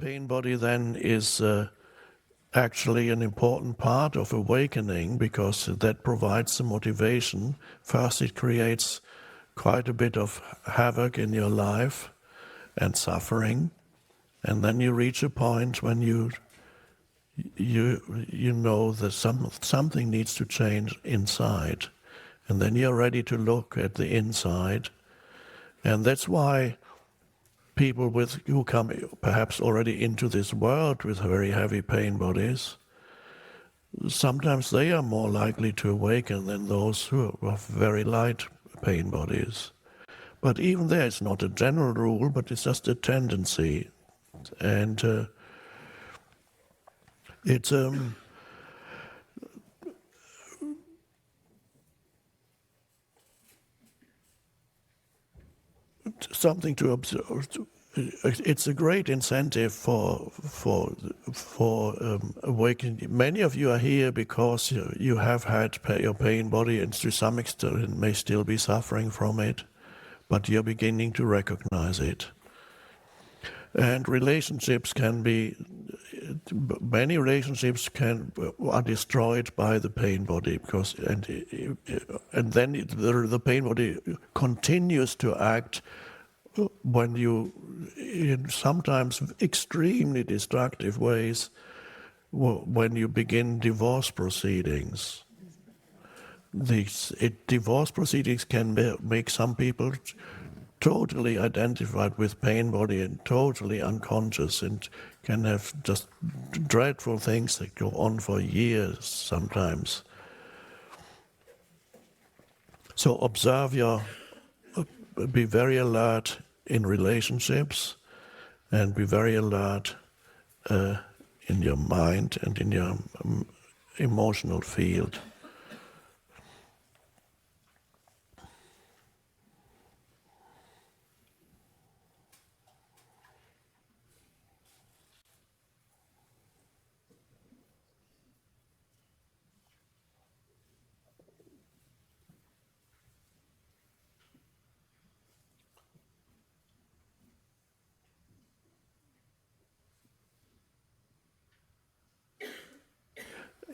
pain body then is actually an important part of awakening, because that provides the motivation. First, it creates quite a bit of havoc in your life and suffering, and then you reach a point when you know that something needs to change inside, and then you're ready to look at the inside. And that's why people who come perhaps already into this world with very heavy pain bodies, sometimes they are more likely to awaken than those who have very light pain bodies. But even there, it's not a general rule, but it's just a tendency. And it's something to observe. It's a great incentive for awakening. Many of you are here because you have had your pain body, and to some extent may still be suffering from it, but you're beginning to recognize it. And many relationships are destroyed by the pain body, because and then the pain body continues to act when you, in sometimes extremely destructive ways, when you begin divorce proceedings. Divorce proceedings can make some people totally identified with pain body and totally unconscious, and can have just dreadful things that go on for years sometimes. So be very alert in relationships, and be very alert in your mind and in your emotional field.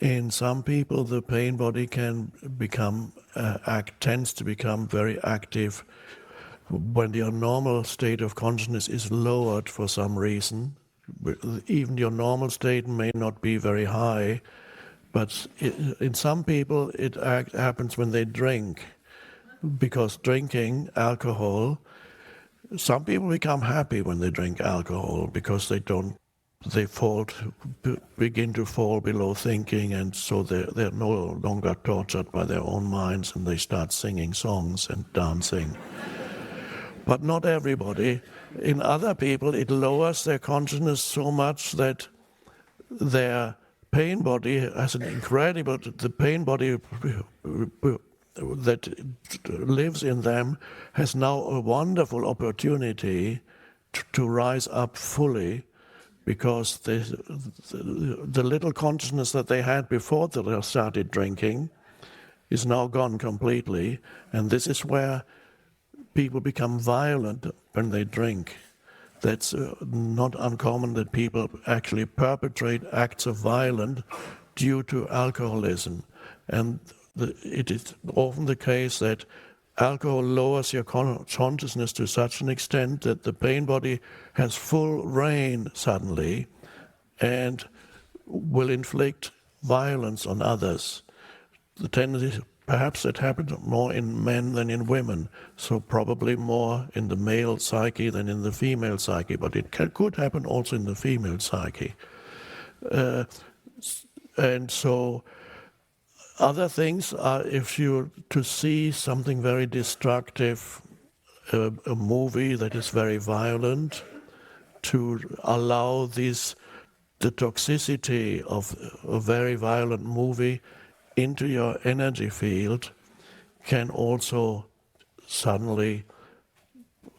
In some people, the pain body can tends to become very active when your normal state of consciousness is lowered for some reason. Even your normal state may not be very high, but in some people it happens when they drink, because drinking alcohol, some people become happy when they drink alcohol because they begin to fall below thinking, and so they're no longer tortured by their own minds, and they start singing songs and dancing. But not everybody. In other people, it lowers their consciousness so much that their pain body has the pain body that lives in them has now a wonderful opportunity to rise up fully, because the little consciousness that they had before they started drinking is now gone completely. And this is where people become violent when they drink. That's not uncommon, that people actually perpetrate acts of violence due to alcoholism. And it is often the case that alcohol lowers your consciousness to such an extent that the pain body has full reign suddenly and will inflict violence on others. The tendency, perhaps it happens more in men than in women, so probably more in the male psyche than in the female psyche, but it could happen also in the female psyche. And so other things are, if you to see something very destructive, a movie that is very violent, to allow the toxicity of a very violent movie into your energy field can also suddenly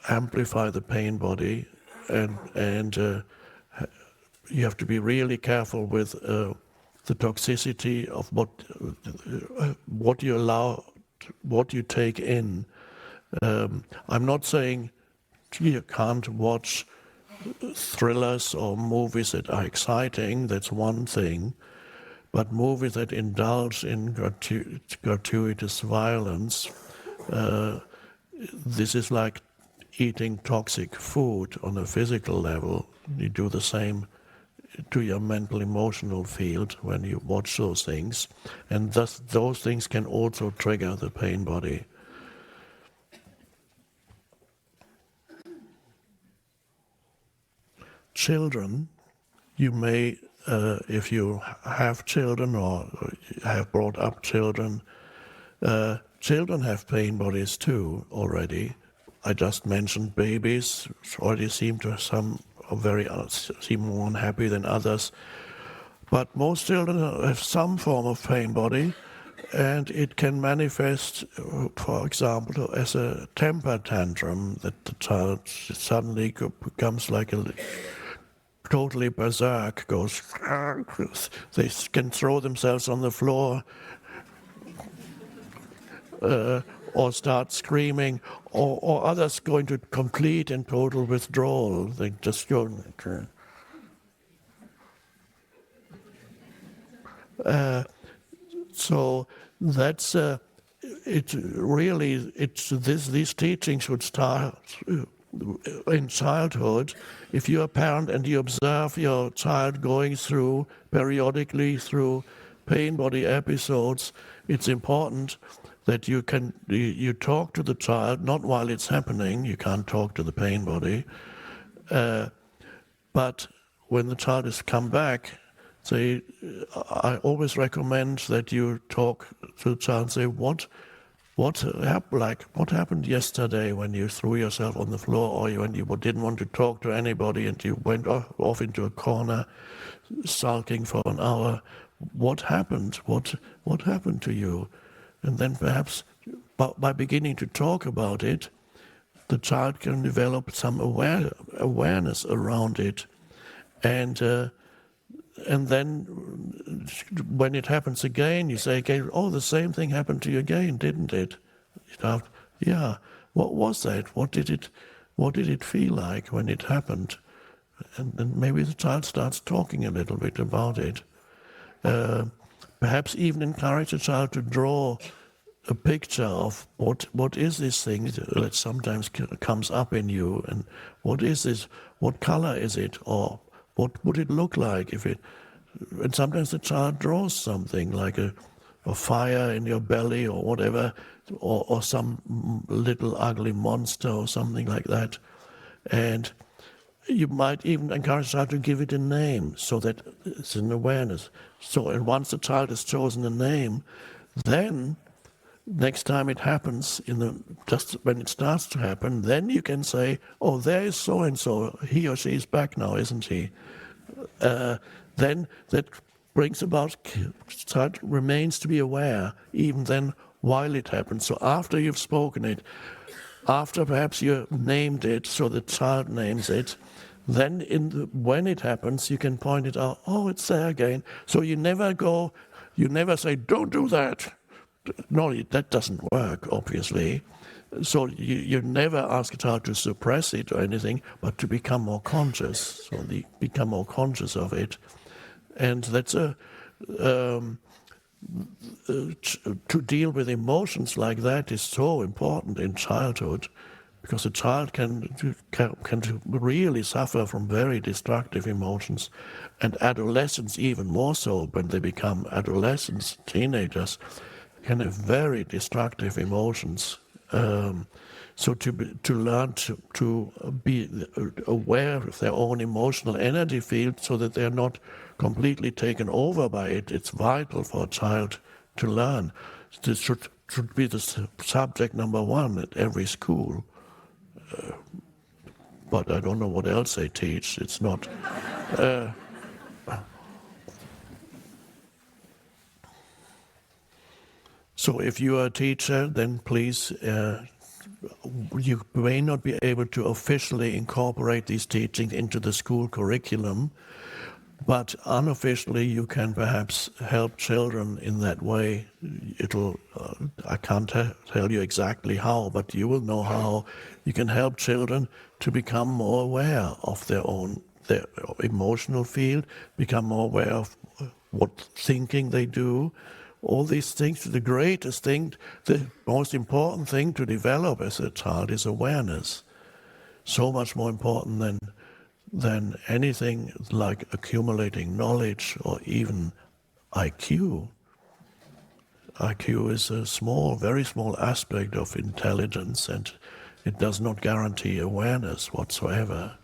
amplify the pain body, and you have to be really careful with the toxicity of what you allow, what you take in. I'm not saying you can't watch thrillers or movies that are exciting, that's one thing. But movies that indulge in gratuitous violence, this is like eating toxic food on a physical level. You do the same to your mental emotional field when you watch those things, and thus those things can also trigger the pain body. Children, you may, if you have children or have brought up children, children have pain bodies too already. I just mentioned babies already seem to seem more unhappy than others. But most children have some form of pain body, and it can manifest, for example, as a temper tantrum, that the child suddenly becomes like a totally berserk, goes, they can throw themselves on the floor, or start screaming, or others go into complete and total withdrawal. They just go. So that's it. Really, these teachings should start in childhood. If you're a parent and you observe your child going through periodically through pain body episodes, it's important that you talk to the child, not while it's happening. You can't talk to the pain body, but when the child has come back, I always recommend that you talk to the child and say, what happened yesterday when you threw yourself on the floor, or when you didn't want to talk to anybody and you went off into a corner sulking for an hour? What happened? What happened to you? And then perhaps by beginning to talk about it, the child can develop some awareness around it. And then when it happens again, you say again, oh, the same thing happened to you again, didn't it? Yeah, what was that? What did it feel like when it happened? And then maybe the child starts talking a little bit about it. Perhaps even encourage the child to draw a picture of what is this thing that sometimes comes up in you, and what is this? What color is it, or what would it look like if it? And sometimes the child draws something like a fire in your belly or whatever, or some little ugly monster or something like that, and you might even encourage the child to give it a name so that it's an awareness. So, and once the child has chosen a name, then next time it happens, just when it starts to happen, then you can say, oh, there is so-and-so, he or she is back now, isn't he? Then that brings about, child remains to be aware, even then while it happens. So after you've spoken it, after perhaps you named it, so the child names it, then when it happens, you can point it out, oh, it's there again. So you never say, don't do that. No, that doesn't work, obviously. So you never ask a child to suppress it or anything, but to become more conscious. So they become more conscious of it. And that's to deal with emotions like that is so important in childhood, because a child can really suffer from very destructive emotions, and adolescents even more so when they become adolescents, teenagers, can have very destructive emotions. So to learn to be aware of their own emotional energy field so that they're not completely taken over by it, it's vital for a child to learn. This should be the subject number one at every school. But I don't know what else they teach. It's not. So if you are a teacher, then please, you may not be able to officially incorporate these teachings into the school curriculum, But unofficially, you can perhaps help children in that way. I can't tell you exactly how, but you will know how. You can help children to become more aware of their emotional field, become more aware of what thinking they do. All these things, the greatest thing, the most important thing to develop as a child is awareness. So much more important than anything like accumulating knowledge or even IQ. IQ is a small, very small aspect of intelligence, and it does not guarantee awareness whatsoever.